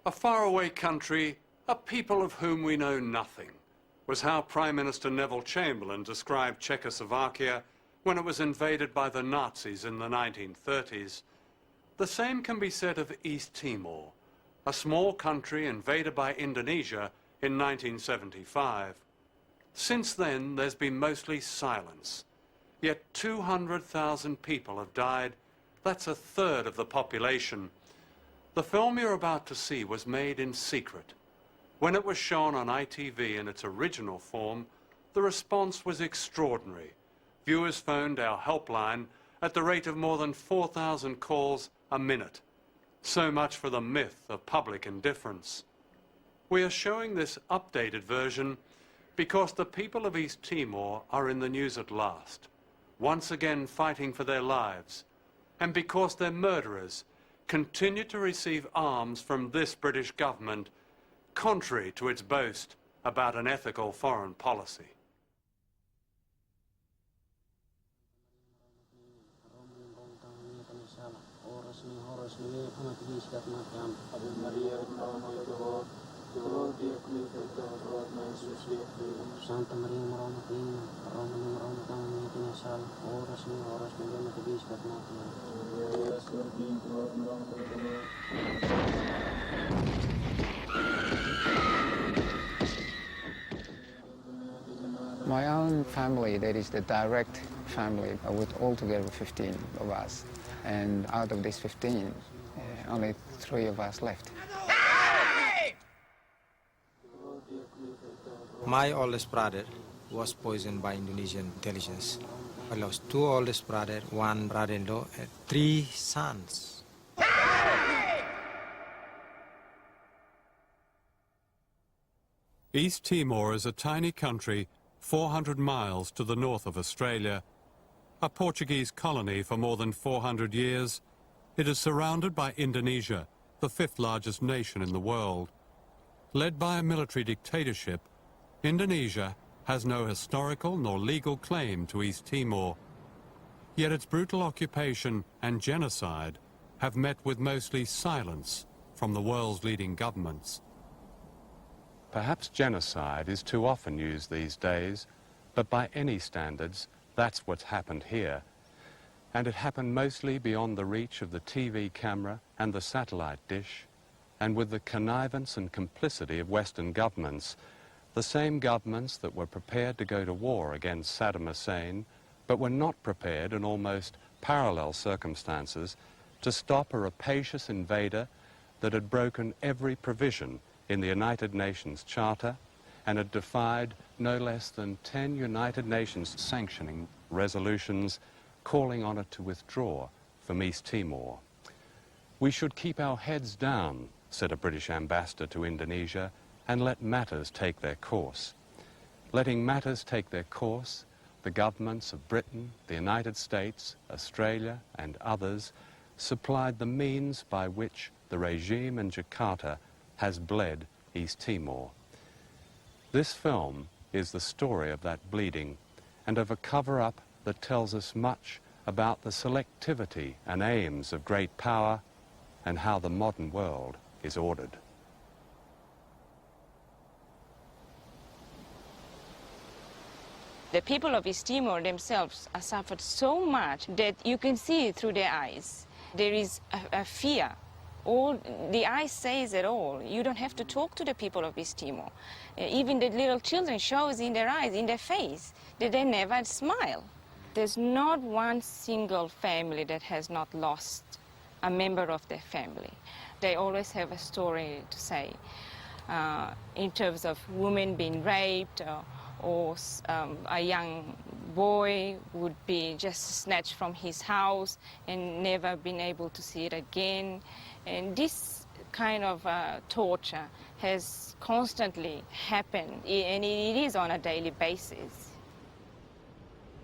A faraway country, a people of whom we know nothing, was how Prime Minister Neville Chamberlain described Czechoslovakia when it was invaded by the Nazis in the 1930s. The same can be said of East Timor, a small country invaded by Indonesia in 1975. Since then, there's been mostly silence. Yet 200,000 people have died. That's a third of the population. The film you're about to see was made in secret. When it was shown on ITV in its original form, the response was extraordinary. Viewers phoned our helpline at the rate of more than 4,000 calls a minute. So much for the myth of public indifference. We are showing this updated version because the people of East Timor are in the news at last, once again fighting for their lives, and because their murderers continue to receive arms from this British government, contrary to its boast about an ethical foreign policy. Santa Maria Morona Queen, Roma Morona Kami Pinasal, Oras ni Oras ni Lema Tibis My own family, that is the direct family, with altogether 15 of us. And out of these 15, only 3 of us left. My oldest brother was poisoned by Indonesian intelligence. I lost 2 oldest brothers, 1 brother-in-law, and 3 sons. East Timor is a tiny country 400 miles to the north of Australia. A Portuguese colony for more than 400 years, it is surrounded by Indonesia, the 5th largest nation in the world. Led by a military dictatorship, Indonesia has no historical nor legal claim to East Timor. Yet its brutal occupation and genocide have met with mostly silence from the world's leading governments. Perhaps genocide is too often used these days, but by any standards, that's what's happened here. And it happened mostly beyond the reach of the TV camera and the satellite dish, and with the connivance and complicity of Western governments, the same governments that were prepared to go to war against Saddam Hussein, but were not prepared in almost parallel circumstances to stop a rapacious invader that had broken every provision in the United Nations Charter and had defied no less than 10 United Nations sanctioning resolutions calling on it to withdraw from East Timor. "We should keep our heads down," said a British ambassador to Indonesia, "and let matters take their course." Letting matters take their course, the governments of Britain, the United States, Australia and others supplied the means by which the regime in Jakarta has bled East Timor. This film is the story of that bleeding and of a cover-up that tells us much about the selectivity and aims of great power and how the modern world is ordered. The people of East Timor themselves have suffered so much that you can see it through their eyes. There is a fear. All the eyes says it all. You don't have to talk to the people of East Timor. Even the little children shows in their eyes, in their face, that they never smile. There's not one single family that has not lost a member of their family. They always have a story to say in terms of women being raped or a young boy would be just snatched from his house and never been able to see it again. And this kind of torture has constantly happened, and it is on a daily basis.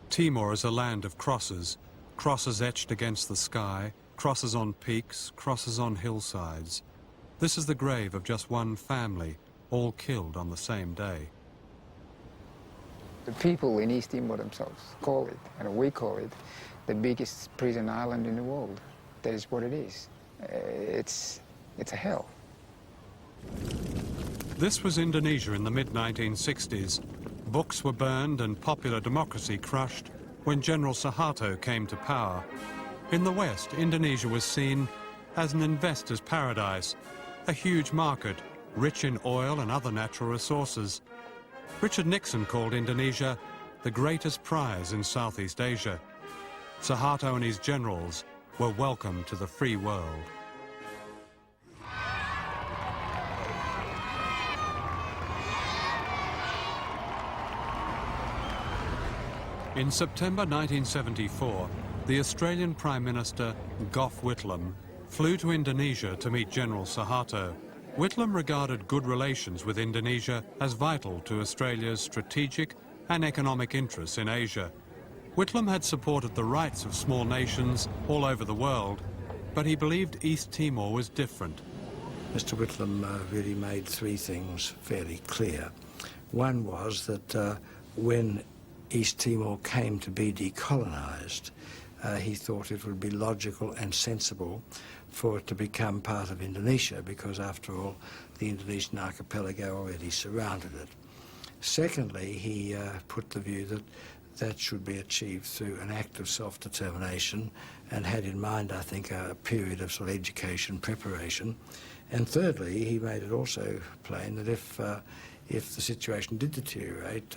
Timor is a land of crosses, crosses etched against the sky, crosses on peaks, crosses on hillsides. This is the grave of just one family, all killed on the same day. The people in East Timor themselves call it, and we call it, the biggest prison island in the world. That is what it is. It's a hell. This was Indonesia in the mid-1960s. Books were burned and popular democracy crushed when General Suharto came to power. In the West, Indonesia was seen as an investor's paradise, a huge market, rich in oil and other natural resources. Richard Nixon called Indonesia the greatest prize in Southeast Asia. Suharto and his generals were welcome to the free world. In September 1974, the Australian Prime Minister, Gough Whitlam, flew to Indonesia to meet General Suharto. Whitlam regarded good relations with Indonesia as vital to Australia's strategic and economic interests in Asia. Whitlam had supported the rights of small nations all over the world, but he believed East Timor was different. Mr. Whitlam really made three things fairly clear. One was that when East Timor came to be decolonised, he thought it would be logical and sensible for it to become part of Indonesia, because after all, the Indonesian archipelago already surrounded it. Secondly, he put the view that that should be achieved through an act of self-determination, and had in mind, I think, a period of sort of education, preparation. And thirdly, he made it also plain that if the situation did deteriorate,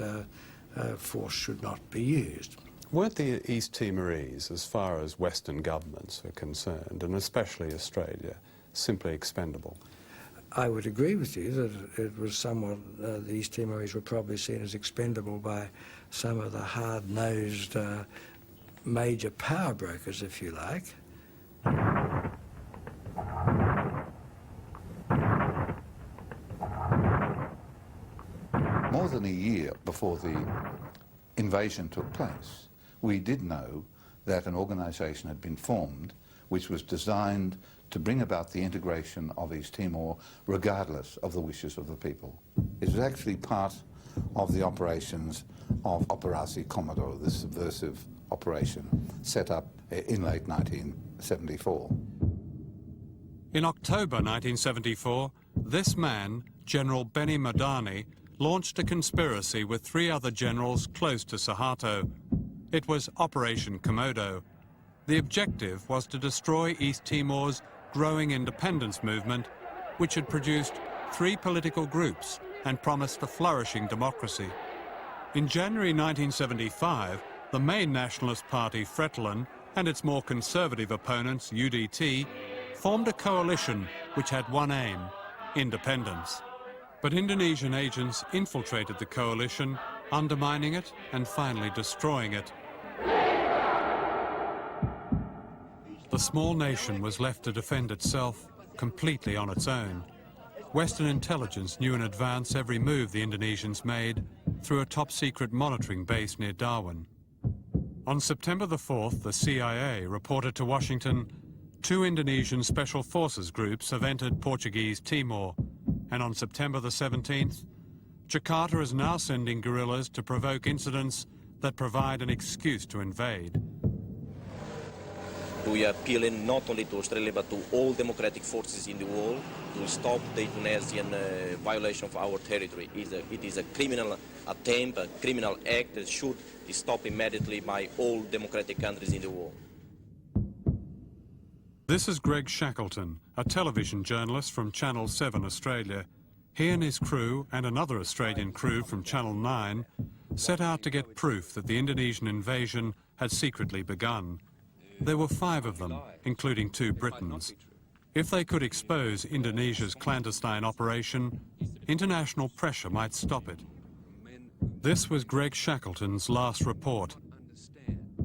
force should not be used. Weren't the East Timorese, as far as Western governments are concerned, and especially Australia, simply expendable? I would agree with you that it was somewhat, the East Timorese were probably seen as expendable by some of the hard-nosed major power brokers, if you like. More than a year before the invasion took place, we did know that an organisation had been formed which was designed to bring about the integration of East Timor regardless of the wishes of the people. It was actually part of the operations of Operasi Komodo, the subversive operation set up in late 1974. In October 1974, this man, General Benny Madani, launched a conspiracy with three other generals close to Suharto. It was Operation Komodo. The objective was to destroy East Timor's growing independence movement, which had produced three political groups and promised a flourishing democracy. In January 1975, the main nationalist party, Fretilin, and its more conservative opponents, UDT, formed a coalition which had one aim: independence. But Indonesian agents infiltrated the coalition, undermining it and finally destroying it. The small nation was left to defend itself completely on its own. Western intelligence knew in advance every move the Indonesians made through a top-secret monitoring base near Darwin. On September the 4th, the CIA reported to Washington, 2 Indonesian Special Forces groups have entered Portuguese Timor, and on September the 17th, Jakarta is now sending guerrillas to provoke incidents that provide an excuse to invade. We are appealing not only to Australia but to all democratic forces in the world to stop the Indonesian violation of our territory. It is a criminal attempt, a criminal act that should be stopped immediately by all democratic countries in the world. This is Greg Shackleton, a television journalist from Channel 7 Australia. He and his crew, and another Australian crew from Channel 9, set out to get proof that the Indonesian invasion had secretly begun. There were 5 of them, including 2 Britons. If they could expose Indonesia's clandestine operation, international pressure might stop it. This was Greg Shackleton's last report,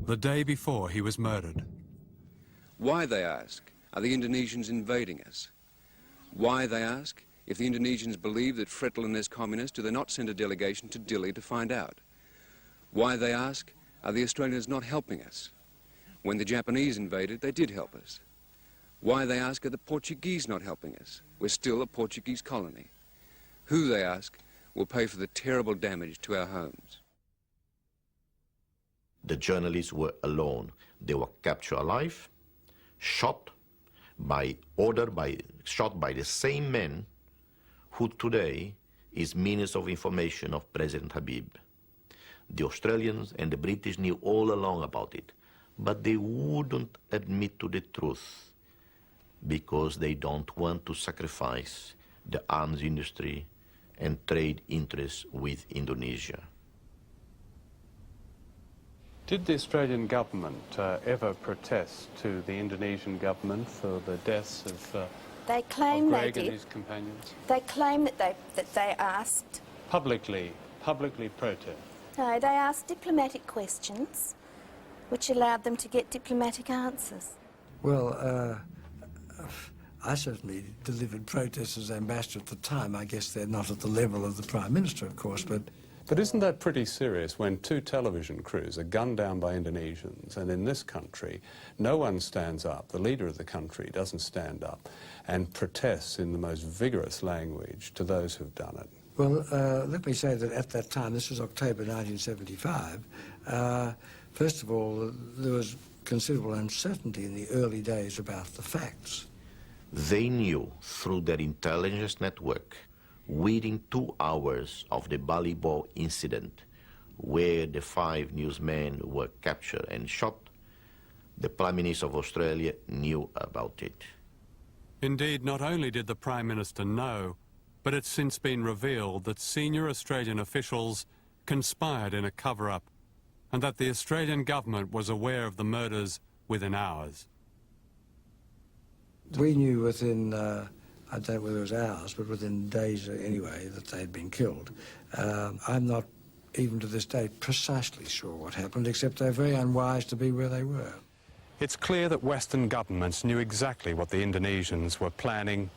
the day before he was murdered. Why, they ask, are the Indonesians invading us? Why, they ask, if the Indonesians believe that Fretilin is communist, do they not send a delegation to Dili to find out? Why, they ask, are the Australians not helping us? When the Japanese invaded, they did help us. Why, they ask, are the Portuguese not helping us? We're still a Portuguese colony. Who, they ask, will pay for the terrible damage to our homes? The journalists were alone. They were captured alive, shot by the same men who today is Minister of Information of President Habib. The Australians and the British knew all along about it, but they wouldn't admit to the truth because they don't want to sacrifice the arms industry and trade interests with Indonesia. Did the Australian government ever protest to the Indonesian government for the deaths of They claim they Greg and did. his companions? They claim that they asked. Publicly protest? No, they asked diplomatic questions, which allowed them to get diplomatic answers. Well, I certainly delivered protests as ambassador at the time. I guess they're not at the level of the Prime Minister, of course, but... But isn't that pretty serious when 2 television crews are gunned down by Indonesians, and in this country no one stands up, the leader of the country doesn't stand up and protests in the most vigorous language to those who've done it? Well, let me say that at that time, this was October 1975, first of all, there was considerable uncertainty in the early days about the facts. They knew through their intelligence network, within 2 hours of the Balibo incident, where the 5 newsmen were captured and shot, the Prime Minister of Australia knew about it. Indeed, not only did the Prime Minister know, but it's since been revealed that senior Australian officials conspired in a cover-up and that the Australian government was aware of the murders within hours. We knew within, I don't know whether it was hours, but within days anyway, that they had been killed. I'm not, even to this day, precisely sure what happened, except they're very unwise to be where they were. It's clear that Western governments knew exactly what the Indonesians were planning.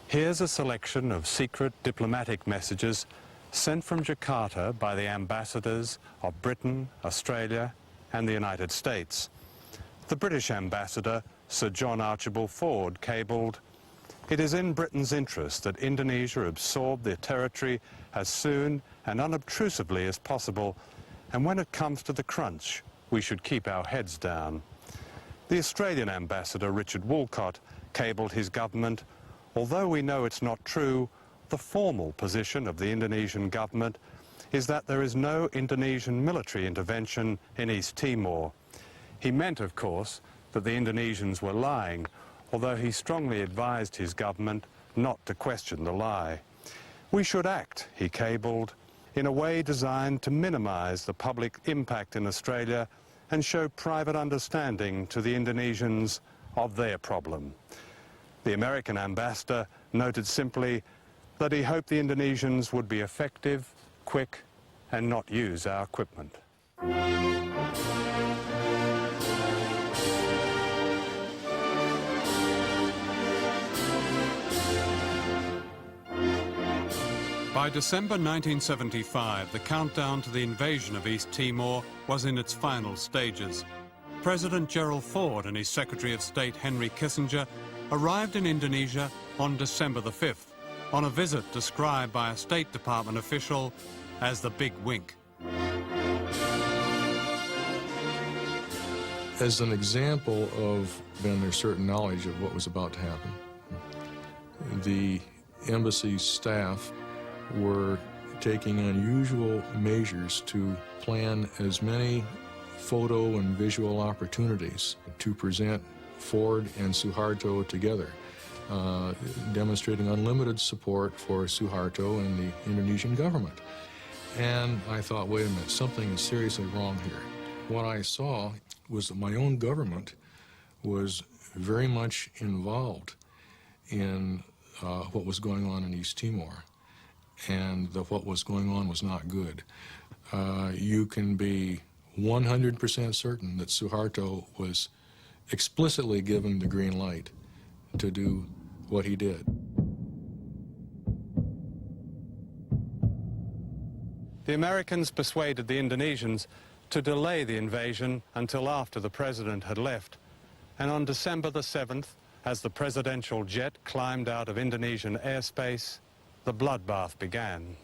Here's a selection of secret diplomatic messages sent from Jakarta by the ambassadors of Britain, Australia, and the United States. The British ambassador, Sir John Archibald Ford, cabled, "It is in Britain's interest that Indonesia absorb their territory as soon and unobtrusively as possible, and when it comes to the crunch, we should keep our heads down." The Australian ambassador, Richard Woolcott, cabled his government, "Although we know it's not true, the formal position of the Indonesian government is that there is no Indonesian military intervention in East Timor." He meant, of course, that the Indonesians were lying, although he strongly advised his government not to question the lie. "We should act," he cabled, "in a way designed to minimize the public impact in Australia and show private understanding to the Indonesians of their problem." The American ambassador noted simply that he hoped the Indonesians would be effective, quick, and not use our equipment. By December 1975, the countdown to the invasion of East Timor was in its final stages. President Gerald Ford and his Secretary of State Henry Kissinger arrived in Indonesia on December the 5th, on a visit described by a State Department official as the Big Wink. As an example of their certain knowledge of what was about to happen, the embassy's staff were taking unusual measures to plan as many photo and visual opportunities to present Ford and Suharto together, demonstrating unlimited support for Suharto and the Indonesian government. And I thought, wait a minute, something is seriously wrong here. What I saw was that my own government was very much involved in what was going on in East Timor, and that what was going on was not good. You can be 100% certain that Suharto was explicitly given the green light to do what he did. The Americans persuaded the Indonesians to delay the invasion until after the president had left. And on December the 7th, as the presidential jet climbed out of Indonesian airspace, the bloodbath began.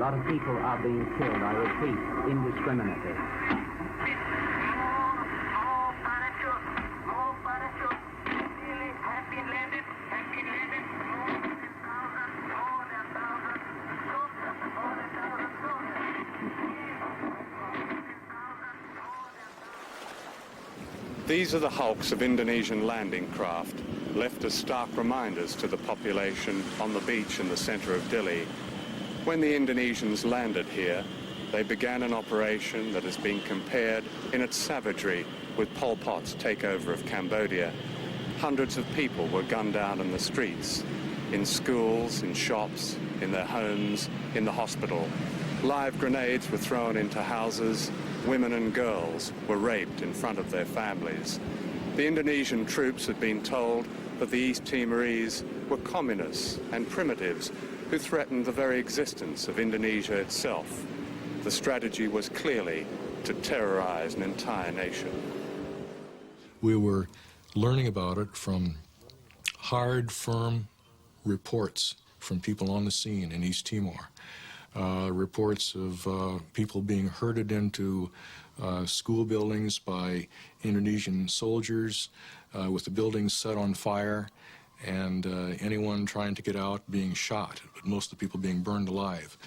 lot of people are being killed, I repeat, indiscriminately. These are the hulks of Indonesian landing craft, left as stark reminders to the population on the beach in the center of Dili. When the Indonesians landed here, they began an operation that has been compared in its savagery with Pol Pot's takeover of Cambodia. Hundreds of people were gunned down in the streets, in schools, in shops, in their homes, in the hospital. Live grenades were thrown into houses. Women and girls were raped in front of their families. The Indonesian troops had been told that the East Timorese were communists and primitives who threatened the very existence of Indonesia itself. The strategy was clearly to terrorize an entire nation. We were learning about it from hard, firm reports from people on the scene in East Timor. Reports of people being herded into school buildings by Indonesian soldiers with the buildings set on fire, and anyone trying to get out being shot, but most of the people being burned alive.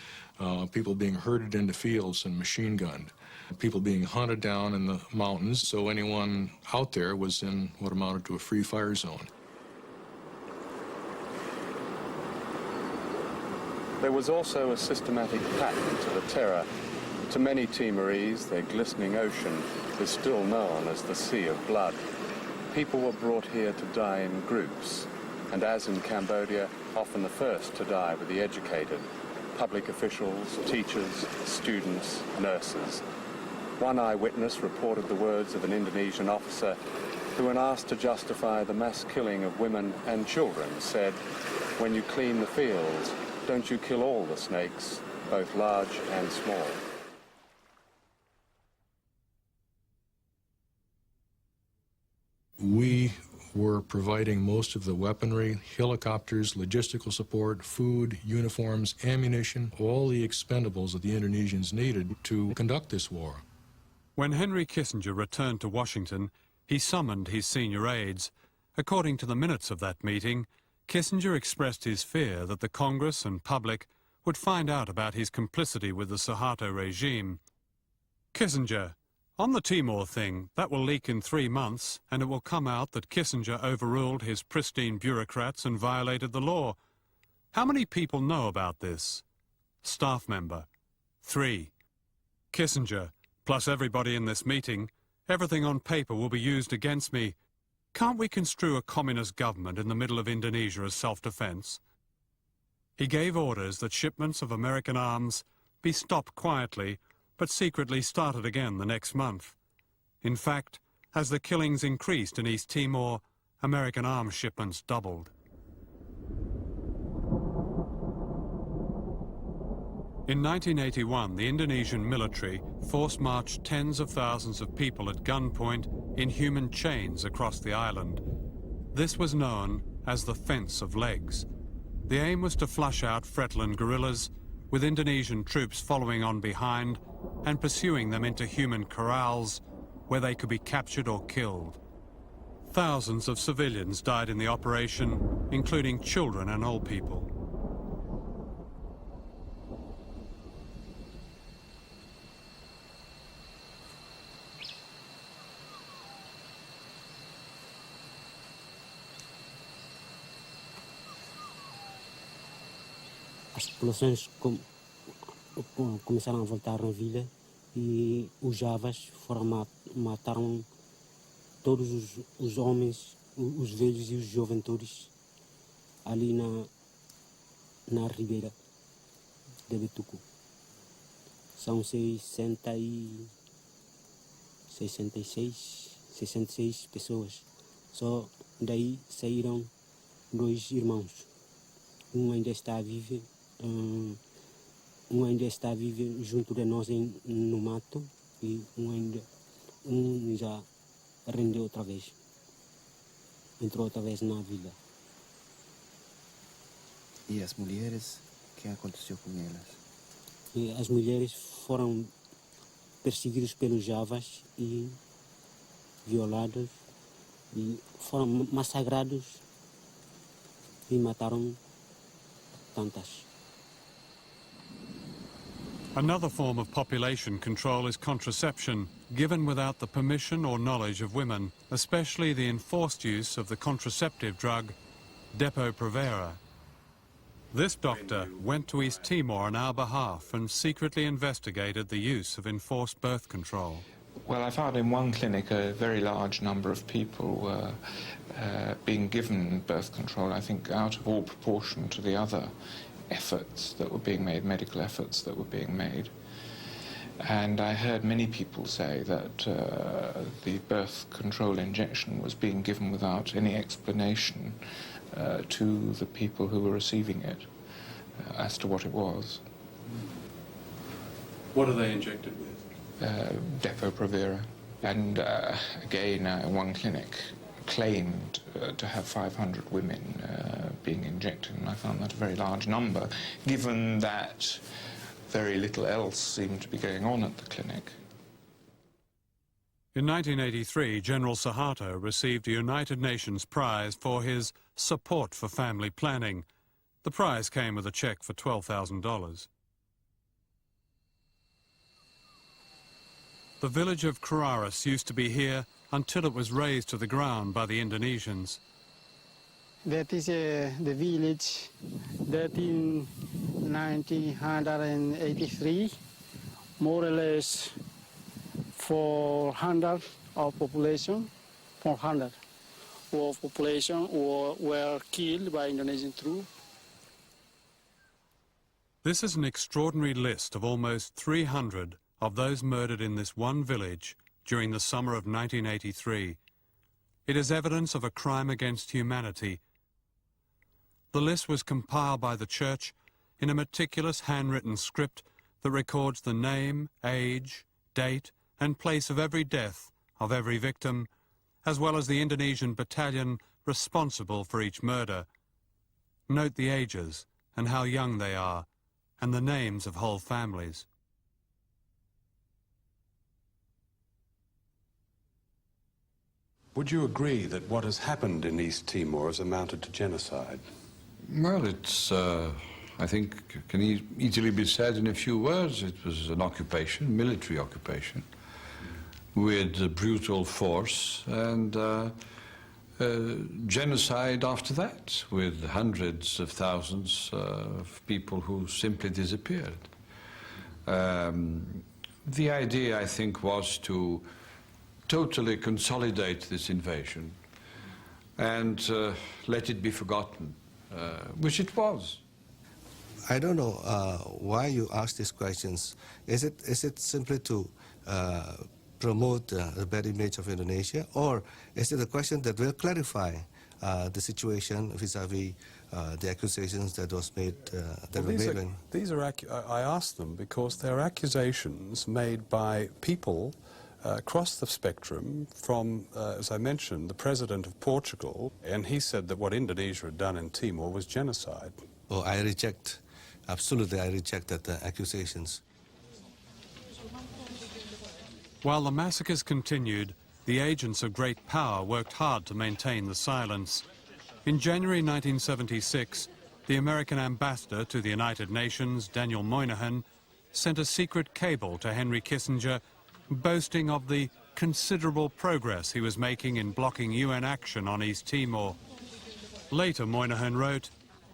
People being herded into fields and machine gunned. People being hunted down in the mountains, so anyone out there was in what amounted to a free fire zone. There was also a systematic pattern to the terror. To many Timorese, their glistening ocean is still known as the Sea of Blood. People were brought here to die in groups, and as in Cambodia, often the first to die were the educated, public officials, teachers, students, nurses. One eyewitness reported the words of an Indonesian officer who, when asked to justify the mass killing of women and children, said, "When you clean the fields, don't you kill all the snakes, both large and small?" We were providing most of the weaponry, helicopters, logistical support, food, uniforms, ammunition, all the expendables that the Indonesians needed to conduct this war. When Henry Kissinger returned to Washington, he summoned his senior aides. According to the minutes of that meeting, Kissinger expressed his fear that the Congress and public would find out about his complicity with the Suharto regime. Kissinger, on the Timor thing, that will leak in 3 months, and it will come out that Kissinger overruled his pristine bureaucrats and violated the law. How many people know about this? Staff member. 3. Kissinger, plus everybody in this meeting, everything on paper will be used against me. Can't we construe a communist government in the middle of Indonesia as self-defense? He gave orders that shipments of American arms be stopped quietly, but secretly started again the next month. In fact, as the killings increased in East Timor, American arms shipments doubled. In 1981, the Indonesian military force-marched tens of thousands of people at gunpoint in human chains across the island. This was known as the Fence of Legs. The aim was to flush out Fretland guerrillas, with Indonesian troops following on behind and pursuing them into human corrals where they could be captured or killed. Thousands of civilians died in the operation, including children and old people. As populações começaram a voltar na vila e os javas mataram todos os homens, os velhos e os joventures ali na ribeira de Betuco. São 66 pessoas. Só daí saíram 2 irmãos. Um ainda está vivo. Um ainda está vivo junto de nós no mato e um já rendeu outra vez. Entrou outra vez na vila. E as mulheres, o que aconteceu com elas? que as mulheres foram perseguidas pelos javas e violadas e foram massacrados e mataram tantas. Another form of population control is contraception, given without the permission or knowledge of women, especially the enforced use of the contraceptive drug Depo-Provera. This doctor went to East Timor on our behalf and secretly investigated the use of enforced birth control. Well, I found in one clinic a very large number of people were being given birth control, I think out of all proportion to the other efforts that were being made, medical efforts that were being made. And I heard many people say that the birth control injection was being given without any explanation to the people who were receiving it as to what it was. What are they injected with? Depo-Provera. And again, one clinic claimed to have 500 women being injected, and I found that a very large number, given that very little else seemed to be going on at the clinic. In 1983, General Suharto received a United Nations prize for his support for family planning. The prize came with a check for $12,000. The village of Kararis used to be here until it was razed to the ground by the Indonesians. That is the village that in 1983, more or less 400 of population, 400 of population were killed by Indonesian troops. This is an extraordinary list of almost 300 of those murdered in this one village during the summer of 1983. It is evidence of a crime against humanity. The list was compiled by the Church in a meticulous handwritten script that records the name, age, date, and place of every death of every victim, as well as the Indonesian battalion responsible for each murder. Note the ages and how young they are, and the names of whole families. Would you agree that what has happened in East Timor has amounted to genocide? Well, it's, I think, can easily be said in a few words. It was an occupation, military occupation, with brutal force, and genocide after that, with hundreds of thousands of people who simply disappeared. The idea, I think, was to totally consolidate this invasion and let it be forgotten, which it was. I don't know why you ask these questions. Is it simply to promote the bad image of Indonesia, or is it a question that will clarify the situation vis-à-vis the accusations that was made I asked them because they're accusations made by people across the spectrum from, as I mentioned, the president of Portugal, and he said that what Indonesia had done in Timor was genocide. Oh, I reject, absolutely I reject that accusations. While the massacres continued, the agents of great power worked hard to maintain the silence. In January 1976, the American ambassador to the United Nations, Daniel Moynihan, sent a secret cable to Henry Kissinger boasting of the considerable progress he was making in blocking UN action on East Timor. Later, Moynihan wrote,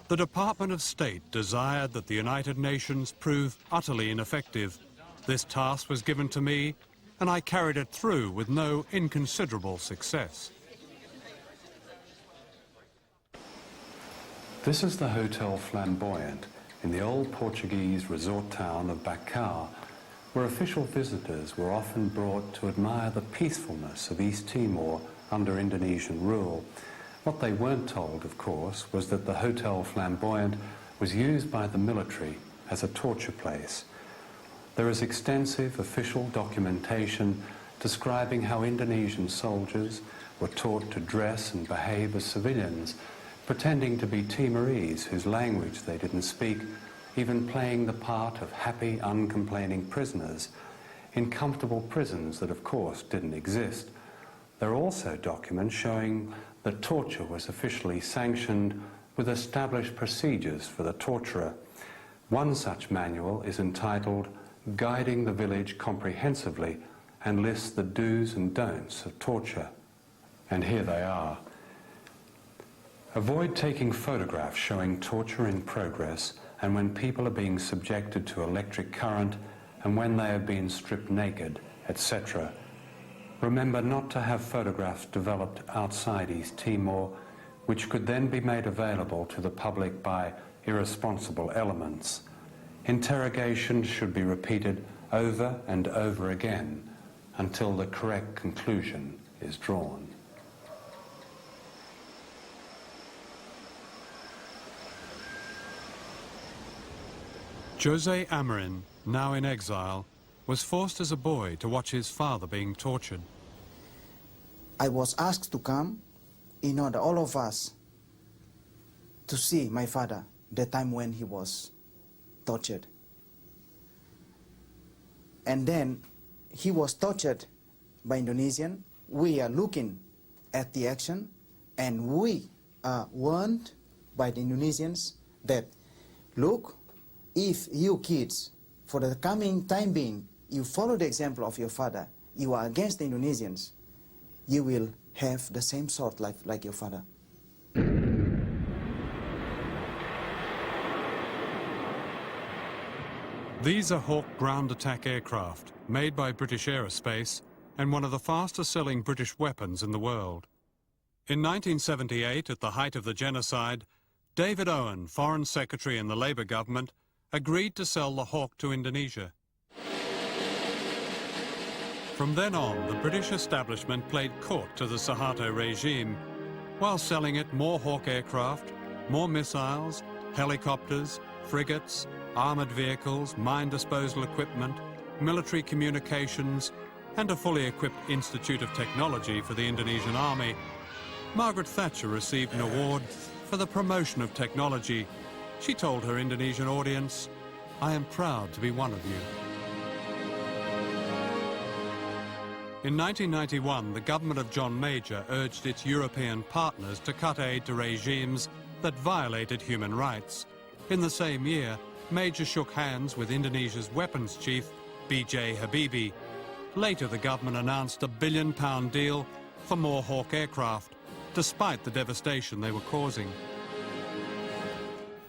"The Department of State desired that the United Nations prove utterly ineffective. This task was given to me, and I carried it through with no inconsiderable success." This is the Hotel Flamboyant in the old Portuguese resort town of Bacau, where official visitors were often brought to admire the peacefulness of East Timor under Indonesian rule. What they weren't told, of course, was that the Hotel Flamboyant was used by the military as a torture place. There is extensive official documentation describing how Indonesian soldiers were taught to dress and behave as civilians, pretending to be Timorese whose language they didn't speak, even playing the part of happy, uncomplaining prisoners in comfortable prisons that, of course, didn't exist. There are also documents showing that torture was officially sanctioned with established procedures for the torturer. One such manual is entitled Guiding the Village Comprehensively and lists the do's and don'ts of torture. And here they are. Avoid taking photographs showing torture in progress and when people are being subjected to electric current and when they have been stripped naked, etc. Remember not to have photographs developed outside East Timor, which could then be made available to the public by irresponsible elements. Interrogations should be repeated over and over again until the correct conclusion is drawn. Jose Amarin, now in exile, was forced as a boy to watch his father being tortured. I was asked to come in order, all of us, to see my father the time when he was tortured. And then he was tortured by Indonesian. We are looking at the action, and we are warned by the Indonesians that, look, if you kids, for the coming time being, you follow the example of your father, you are against the Indonesians, you will have the same sort like your father. These are Hawk ground attack aircraft, made by British Aerospace and one of the fastest selling British weapons in the world. In 1978, at the height of the genocide, David Owen, Foreign Secretary in the Labour government, agreed to sell the Hawk to Indonesia. From then on, the British establishment played court to the Suharto regime, while selling it more Hawk aircraft, more missiles, helicopters, frigates, armoured vehicles, mine disposal equipment, military communications, and a fully equipped Institute of Technology for the Indonesian Army. Margaret Thatcher received an award for the promotion of technology. She told her Indonesian audience, "I am proud to be one of you." In 1991, the government of John Major urged its European partners to cut aid to regimes that violated human rights. In the same year, Major shook hands with Indonesia's weapons chief, B.J. Habibie. Later, the government announced a £1 billion deal for more Hawk aircraft, despite the devastation they were causing.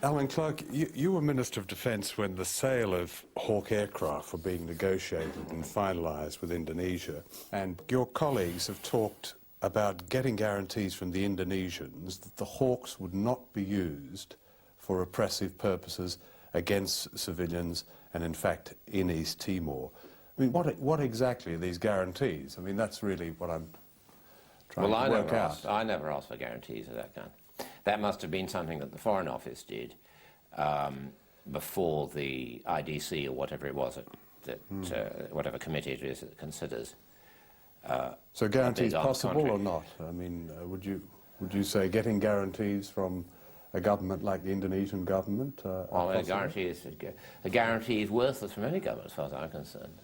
Alan Clark, you were Minister of Defence when the sale of Hawk aircraft were being negotiated and finalised with Indonesia, and your colleagues have talked about getting guarantees from the Indonesians that the Hawks would not be used for oppressive purposes against civilians and, in fact, in East Timor. I mean, what exactly are these guarantees? I mean, that's really what I'm trying to work out. I never asked for guarantees of that kind. That must have been something that the Foreign Office did before the IDC or whatever it was, whatever committee it is that considers. So guarantees possible or not? I mean, would you say getting guarantees from a government like the Indonesian government? A guarantee is worthless from any government, as far as I'm concerned.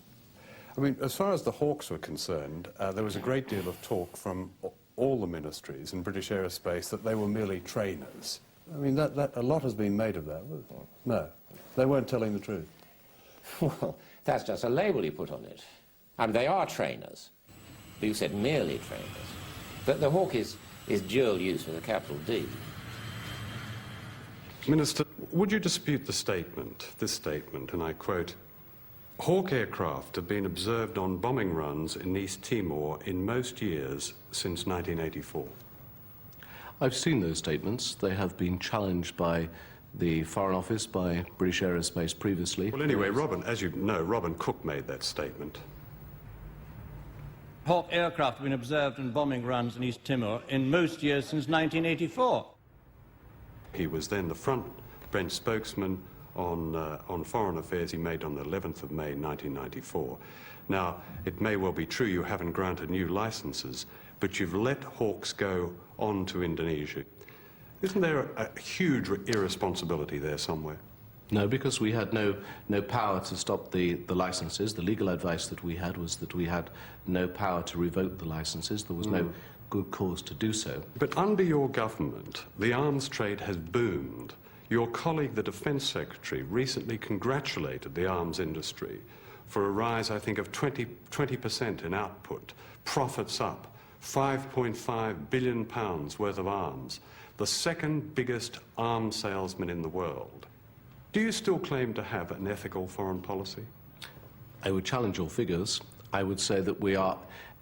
I mean, as far as the Hawks were concerned, there was a great deal of talk from all the ministries in British Aerospace that they were merely trainers. I mean, a lot has been made of that. No, they weren't telling the truth. Well, that's just a label you put on it. I mean, they are trainers. But you said merely trainers. But the Hawk is dual use with a capital D. Minister, would you dispute this statement, and I quote, "Hawk aircraft have been observed on bombing runs in East Timor in most years since 1984. I've seen those statements. They have been challenged by the Foreign Office, by British Aerospace previously. Well, anyway, as you know, Robin Cook made that statement. Hawk aircraft have been observed in bombing runs in East Timor in most years since 1984. He was then the front French spokesman on foreign affairs. He made on the 11th of May 1994. Now, it may well be true you haven't granted new licenses, but you've let Hawks go on to Indonesia. Isn't there a huge irresponsibility there somewhere? No, because we had no power to stop the licenses. The legal advice that we had was that we had no power to revoke the licenses. There was no good cause to do so. But under your government, the arms trade has boomed. Your colleague, the Defence Secretary, recently congratulated the arms industry for a rise, I think, of 20% in output, profits up, £5.5 billion worth of arms, the second biggest arms salesman in the world. Do you still claim to have an ethical foreign policy? I would challenge your figures. I would say that we are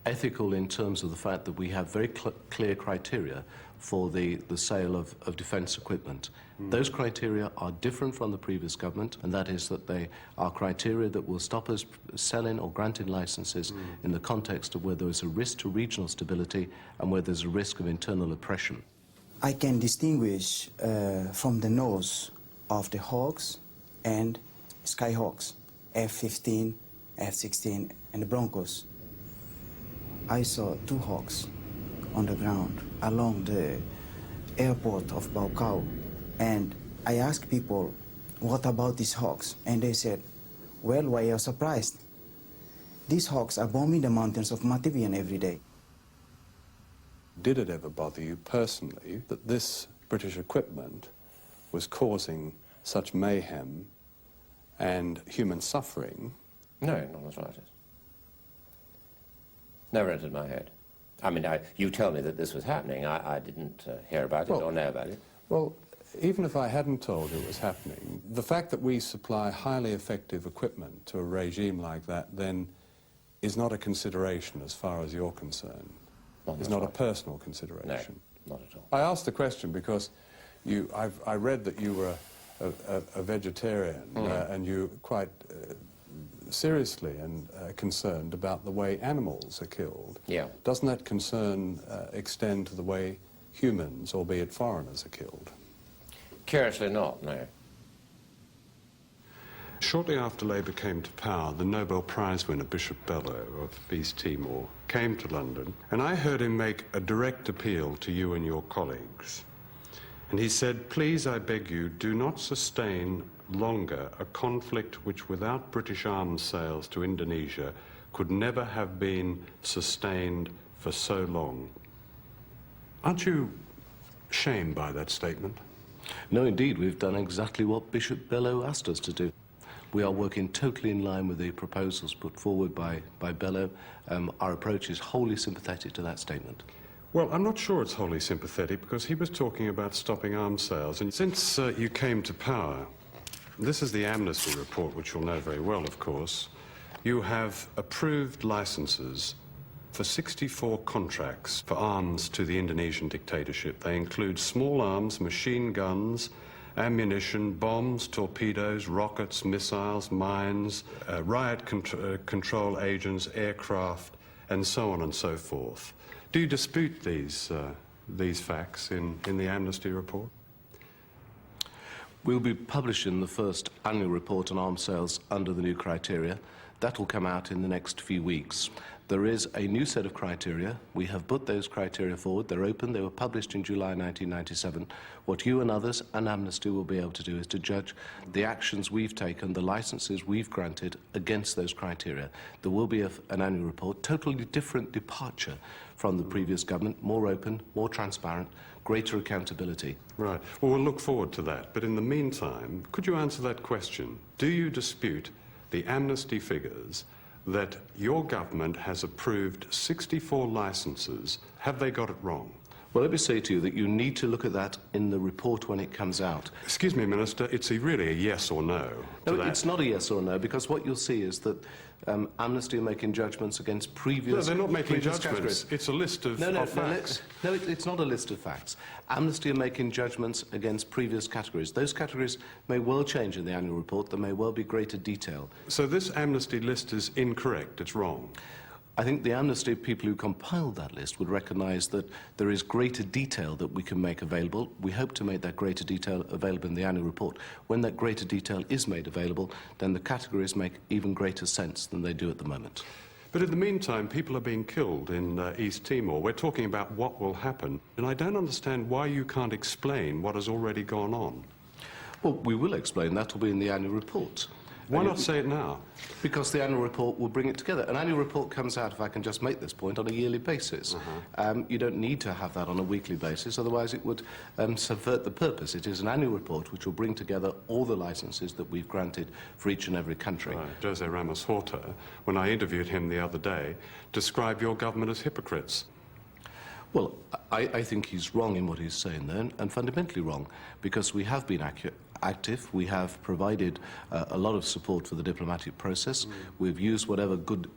ethical in terms of the fact that we have very clear criteria for the sale of defence equipment. Those criteria are different from the previous government, and that is that they are criteria that will stop us selling or granting licenses in the context of where there is a risk to regional stability and where there's a risk of internal oppression. I can distinguish from the nose of the Hawks and Skyhawks, F-15, F-16, and the Broncos. I saw two Hawks on the ground along the airport of Baucau, and I asked people, what about these Hawks? And they said, well, why are you surprised? These Hawks are bombing the mountains of Mativian every day. Did it ever bother you personally that this British equipment was causing such mayhem and human suffering? No, not the slightest. Never entered my head. I mean, you tell me that this was happening. I didn't hear about it or know about it. Well, even if I hadn't told you it was happening, the fact that we supply highly effective equipment to a regime like that then is not a consideration as far as you're concerned. It's not a personal consideration. No, not at all. I asked the question because I read that you were a vegetarian and you quite seriously and concerned about the way animals are killed. Yeah. Doesn't that concern extend to the way humans, albeit foreigners, are killed? Curiously not, no. Shortly after Labour came to power, the Nobel Prize winner, Bishop Belo of East Timor, came to London, and I heard him make a direct appeal to you and your colleagues. And he said, please, I beg you, do not sustain longer a conflict which, without British arms sales to Indonesia, could never have been sustained for so long. Aren't you shamed by that statement? No, indeed, we've done exactly what Bishop Belo asked us to do. We are working totally in line with the proposals put forward by Belo. Our approach is wholly sympathetic to that statement. Well, I'm not sure it's wholly sympathetic because he was talking about stopping arms sales. And since you came to power, this is the Amnesty report, which you'll know very well, of course. You have approved licenses for 64 contracts for arms to the Indonesian dictatorship. They include small arms, machine guns, ammunition, bombs, torpedoes, rockets, missiles, mines, riot control agents, aircraft, and so on and so forth. Do you dispute these facts in the Amnesty report? We'll be publishing the first annual report on arms sales under the new criteria. That will come out in the next few weeks. There is a new set of criteria. We have put those criteria forward. They're open. They were published in July 1997. What you and others and Amnesty will be able to do is to judge the actions we've taken, the licenses we've granted against those criteria. There will be an annual report, totally different departure from the previous government, more open, more transparent, greater accountability. Right. Well, we'll look forward to that. But in the meantime, could you answer that question? Do you dispute the Amnesty figures that your government has approved 64 licenses? Have they got it wrong? Well, let me say to you that you need to look at that in the report when it comes out. Excuse me, Minister, it's really a yes or no to No, that. it's not a yes or no, because what you'll see is that Amnesty are making judgments against previous... No, they're not making judgments. Categories. It's a list of facts. No, it's not a list of facts. Amnesty are making judgments against previous categories. Those categories may well change in the annual report. There may well be greater detail. So this Amnesty list is incorrect. It's wrong. I think the Amnesty people who compiled that list would recognise that there is greater detail that we can make available. We hope to make that greater detail available in the annual report. When that greater detail is made available, then the categories make even greater sense than they do at the moment. But in the meantime, people are being killed in East Timor. We're talking about what will happen, and I don't understand why you can't explain what has already gone on. Well, we will explain. That will be in the annual report. Why not say it now? Because the annual report will bring it together. An annual report comes out, if I can just make this point, on a yearly basis. You don't need to have that on a weekly basis, otherwise it would subvert the purpose. It is an annual report which will bring together all the licenses that we've granted for each and every country. Right. Jose Ramos-Horta, when I interviewed him the other day, described your government as hypocrites. Well, I think he's wrong in what he's saying there, and fundamentally wrong, because we have been active. We have provided a lot of support for the diplomatic process. We've used whatever good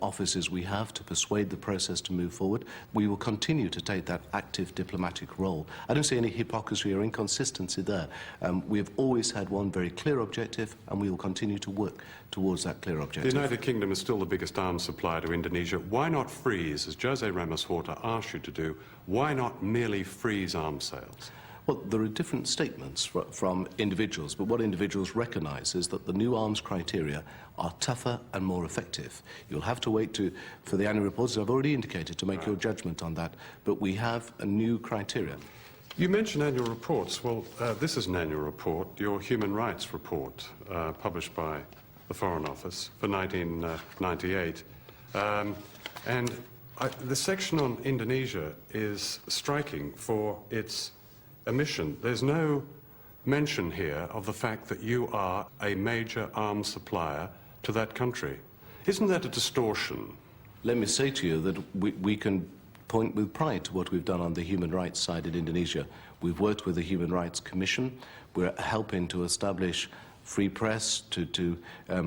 offices we have to persuade the process to move forward. We will continue to take that active diplomatic role. I don't see any hypocrisy or inconsistency there. We've always had one very clear objective, and we will continue to work towards that clear objective. The United Kingdom is still the biggest arms supplier to Indonesia. Why not freeze, as Jose Ramos-Horta asked you to do, why not merely freeze arms sales? Well, there are different statements from individuals, but what individuals recognise is that the new arms criteria are tougher and more effective. You'll have to wait for the annual reports, as I've already indicated, to make your judgment on that, but we have a new criteria. You mentioned annual reports. Well, this is an annual report, your human rights report, published by the Foreign Office for 1998. The section on Indonesia is striking for its omission. There's no mention here of the fact that you are a major arms supplier to that country. Isn't that a distortion? Let me say to you that we can point with pride to what we've done on the human rights side in Indonesia. We've worked with the Human Rights Commission. We're helping to establish free press, to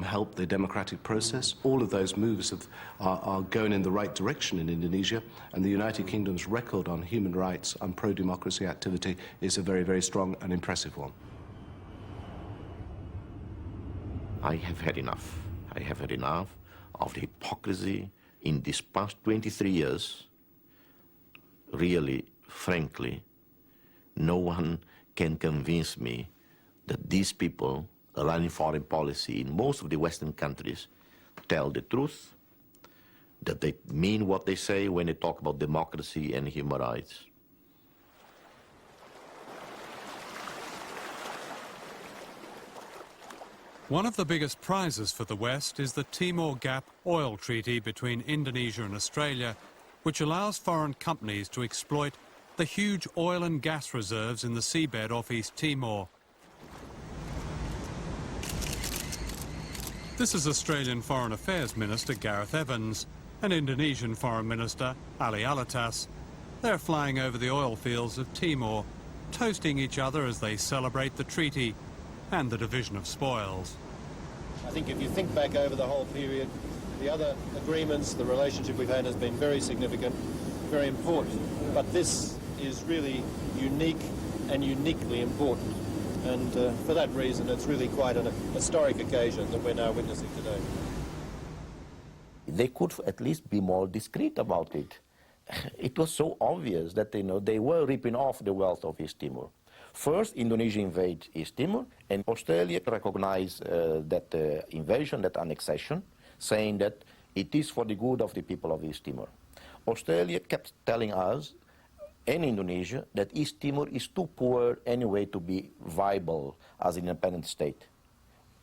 help the democratic process. All of those moves are going in the right direction in Indonesia, and the United Kingdom's record on human rights and pro-democracy activity is a very, very strong and impressive one. I have had enough. I have had enough of the hypocrisy in these past 23 years. Really, frankly, no one can convince me that these people running foreign policy in most of the Western countries tell the truth, that they mean what they say when they talk about democracy and human rights. One of the biggest prizes for the West is the Timor Gap oil treaty between Indonesia and Australia, which allows foreign companies to exploit the huge oil and gas reserves in the seabed off East Timor. This is Australian Foreign Affairs Minister Gareth Evans and Indonesian Foreign Minister Ali Alatas. They're flying over the oil fields of Timor, toasting each other as they celebrate the treaty and the division of spoils. I think if you think back over the whole period, the other agreements, the relationship we've had has been very significant, very important. But this is really unique and uniquely important. And for that reason, it's really quite an historic occasion that we're now witnessing today. They could at least be more discreet about it. It was so obvious that they were ripping off the wealth of East Timor. First, Indonesia invaded East Timor, and Australia recognized that invasion, that annexation, saying that it is for the good of the people of East Timor. Australia kept telling us and Indonesia that East Timor is too poor anyway to be viable as an independent state.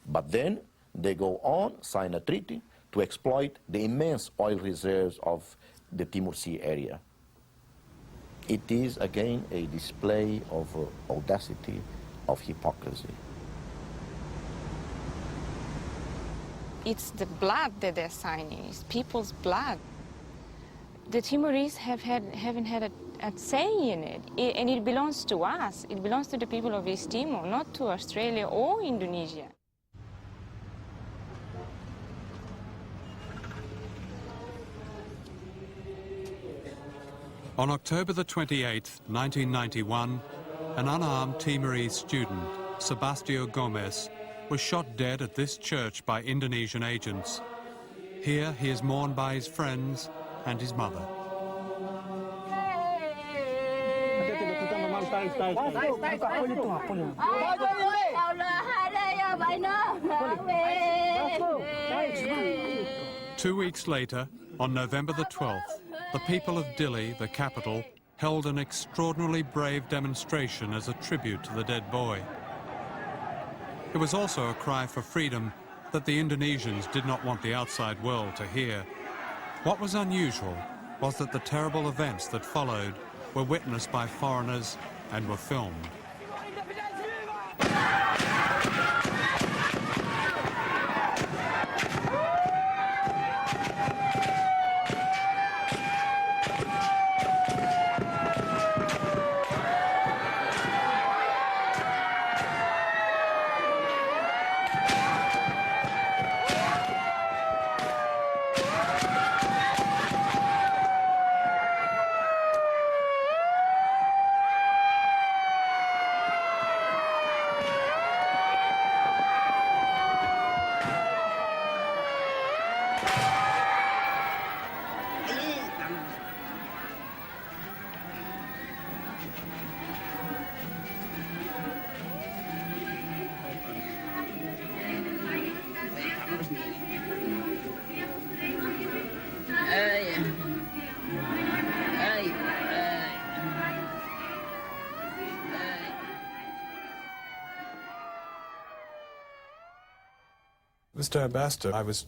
But then they go on, sign a treaty to exploit the immense oil reserves of the Timor Sea area. It is again a display of audacity, of hypocrisy. It's the blood that they're signing, it's people's blood. The Timorese haven't had a say in it, and it belongs to us. It belongs to the people of East Timor, not to Australia or Indonesia. On October the 28th, 1991, an unarmed Timorese student, Sebastio Gomez, was shot dead at this church by Indonesian agents. Here he is mourned by his friends and his mother. Two weeks later, on November the 12th, the people of Dili, the capital, held an extraordinarily brave demonstration as a tribute to the dead boy. It was also a cry for freedom that the Indonesians did not want the outside world to hear. What was unusual was that the terrible events that followed were witnessed by foreigners and were filmed. Mr. Ambassador, I was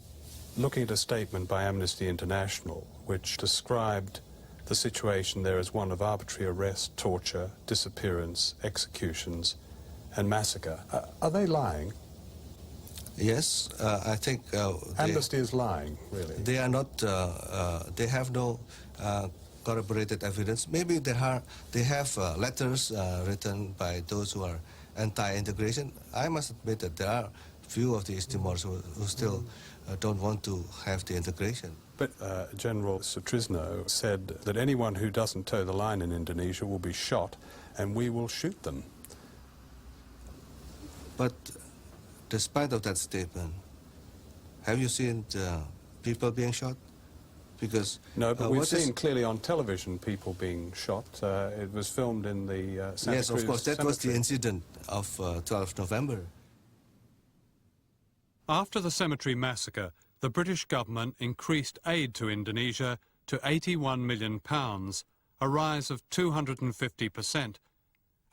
looking at a statement by Amnesty International which described the situation there as one of arbitrary arrest, torture, disappearance, executions, and massacre. Are they lying? Yes, I think Amnesty is lying, really. They are not. They have no corroborated evidence. Maybe they have letters written by those who are anti-integration. I must admit that there are few of the East Timors who still don't want to have the integration. But General Sutrisno said that anyone who doesn't toe the line in Indonesia will be shot, and we will shoot them. But despite of that statement, have you seen people being shot? Because no, but we've seen clearly on television people being shot. It was filmed in the Santa yes, Cruz of course, that cemetery. was the incident of 12 November. After the cemetery massacre, the British government increased aid to Indonesia to £81 million, a rise of 250%.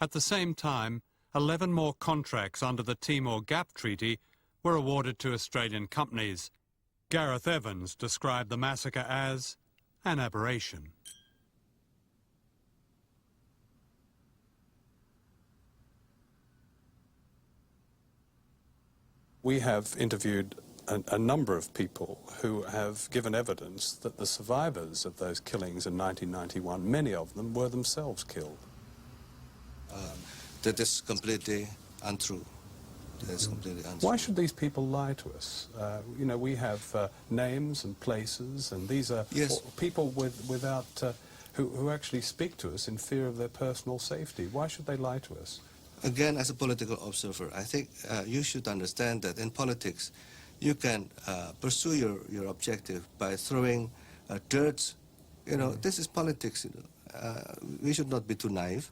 At the same time, 11 more contracts under the Timor Gap Treaty were awarded to Australian companies. Gareth Evans described the massacre as an aberration. We have interviewed a number of people who have given evidence that the survivors of those killings in 1991, many of them were themselves killed. That is completely untrue. That is completely untrue. Why should these people lie to us? You know, we have names and places, and these are people who actually speak to us in fear of their personal safety. Why should they lie to us? Again, as a political observer, I think you should understand that in politics, you can pursue your objective by throwing dirt. You know, this is politics. You know. We should not be too naive.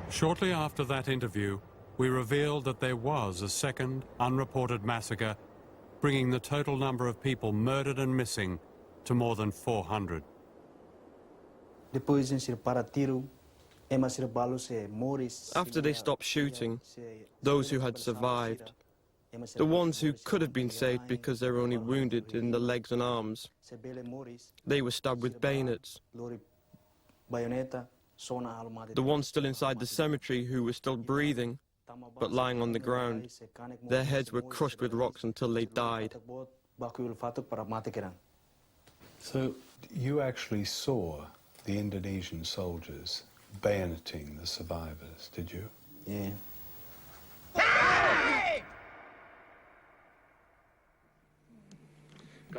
Shortly after that interview, we revealed that there was a second unreported massacre, bringing the total number of people murdered and missing to more than 400. After they stopped shooting, those who had survived, the ones who could have been saved because they were only wounded in the legs and arms, they were stabbed with bayonets. The ones still inside the cemetery who were still breathing, but lying on the ground, their heads were crushed with rocks until they died. So you actually saw the Indonesian soldiers bayoneting the survivors, did you? Yeah.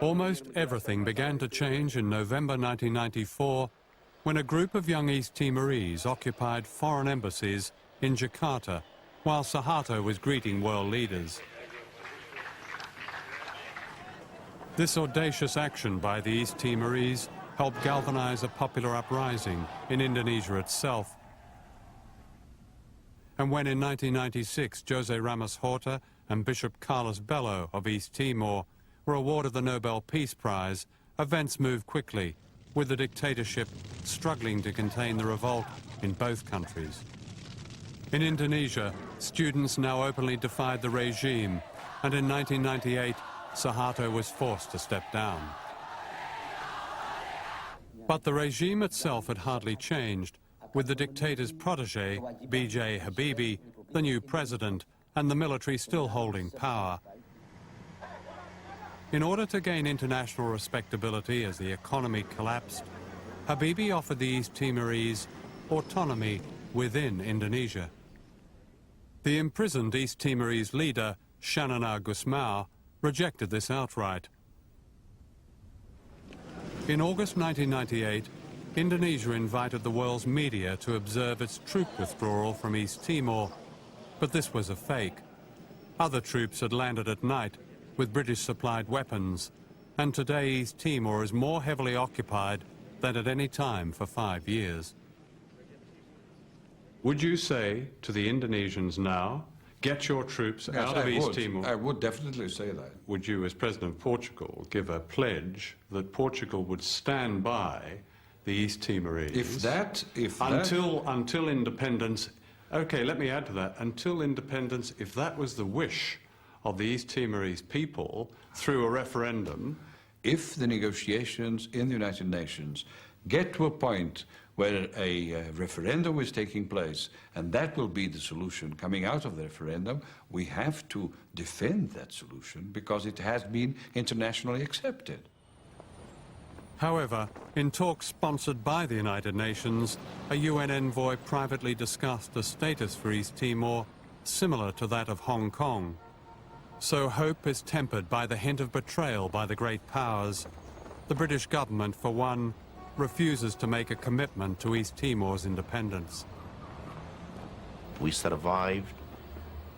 Almost everything began to change in November 1994 when a group of young East Timorese occupied foreign embassies in Jakarta while Suharto was greeting world leaders. This audacious action by the East Timorese helped galvanize a popular uprising in Indonesia itself. And when in 1996 Jose Ramos-Horta and Bishop Carlos Belo of East Timor were awarded the Nobel Peace Prize, events moved quickly, with the dictatorship struggling to contain the revolt in both countries. In Indonesia, students now openly defied the regime, and in 1998, Suharto was forced to step down. But the regime itself had hardly changed, with the dictator's protege, B.J. Habibie, the new president, and the military still holding power. In order to gain international respectability as the economy collapsed, Habibie offered the East Timorese autonomy within Indonesia. The imprisoned East Timorese leader, Shanana Gusmao, rejected this outright. In August 1998, Indonesia invited the world's media to observe its troop withdrawal from East Timor, but this was a fake. Other troops had landed at night with British-supplied weapons, and today East Timor is more heavily occupied than at any time for 5 years. Would you say to the Indonesians now, get your troops out of East Timor? I would definitely say that. Would you, as President of Portugal, give a pledge that Portugal would stand by the East Timorese until independence? Okay, let me add to that. Until independence, if that was the wish of the East Timorese people through a referendum. If the negotiations in the United Nations get to a point where a referendum is taking place, and that will be the solution coming out of the referendum, we have to defend that solution because it has been internationally accepted. However, in talks sponsored by the United Nations, a UN envoy privately discussed a status for East Timor similar to that of Hong Kong. So hope is tempered by the hint of betrayal by the great powers. The British government, for one, refuses to make a commitment to East Timor's independence. We survived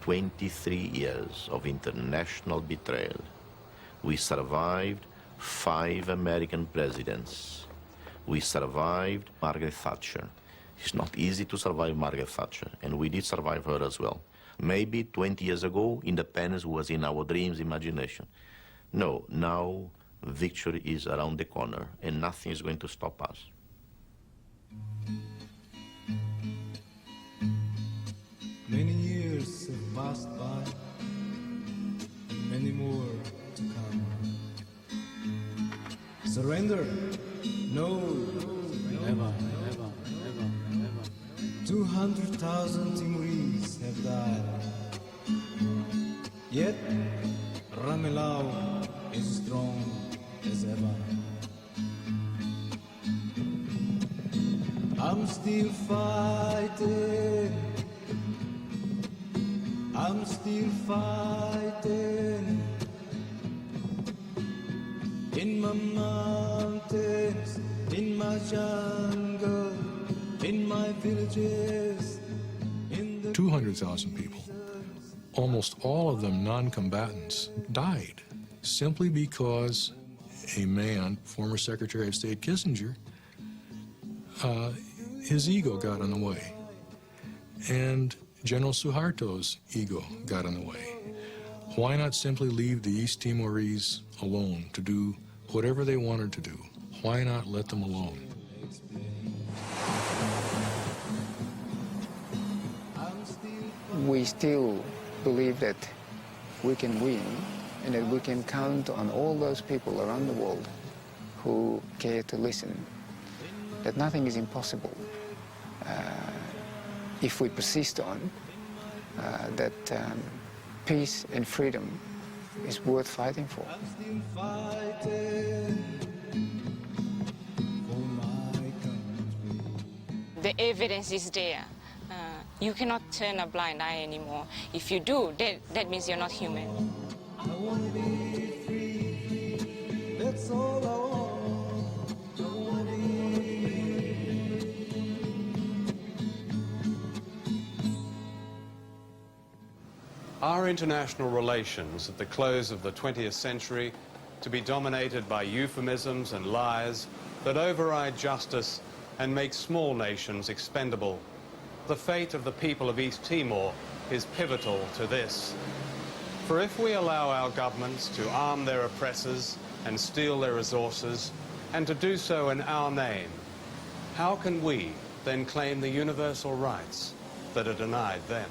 23 years of international betrayal. We survived 5 American presidents. We survived Margaret Thatcher. It's not easy to survive Margaret Thatcher, and we did survive her as well. Maybe 20 years ago, independence was in our dreams, imagination. No, now victory is around the corner, and nothing is going to stop us. Many years have passed by, many more to come. Surrender? No, never, never, never, never. 200,000 Timorese have died. Yet, Ramelau is strong as ever. I'm still fighting. I'm still fighting. In my mountains, in my jungle, in my villages. 200,000 people, almost all of them non-combatants, died simply because a man, former Secretary of State Kissinger, his ego got in the way. And General Suharto's ego got in the way. Why not simply leave the East Timorese alone to do whatever they wanted to do? Why not let them alone? We still believe that we can win and that we can count on all those people around the world who care to listen, that nothing is impossible if we persist on, that peace and freedom is worth fighting for. The evidence is there. You cannot turn a blind eye anymore. If you do, that means you're not human. I want to be free. That's all I want. I want to be. Are international relations at the close of the 20th century to be dominated by euphemisms and lies that override justice and make small nations expendable? The fate of the people of East Timor is pivotal to this. For if we allow our governments to arm their oppressors and steal their resources, and to do so in our name, how can we then claim the universal rights that are denied them.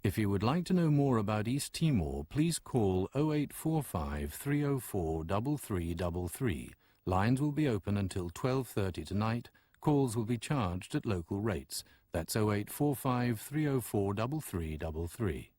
If you would like to know more about East Timor, please call 0845 304 3333. Lines will be open until 12:30 tonight. Calls will be charged at local rates. That's 0845 304 3333.